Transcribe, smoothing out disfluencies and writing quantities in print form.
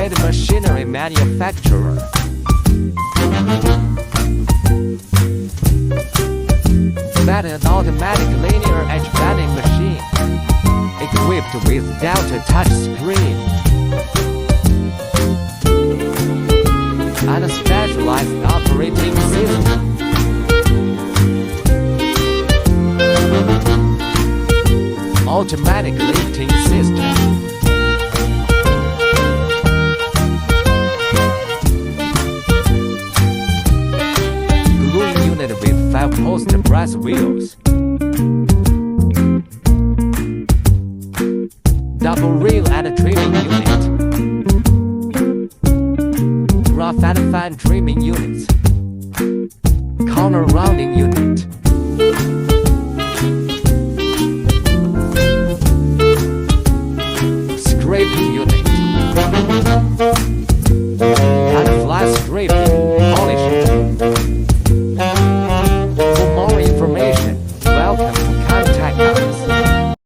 automated machinery manufacturer. Bettn, an automatic linear edge bending machine, equipped with Delta touch screen and a specialized operating system. Automatic lifting system. Gluing unit with 5-post brass wheels. Double reel and trimming unit. Rough and fine trimming units. Corner rounding unit. Scraping unit.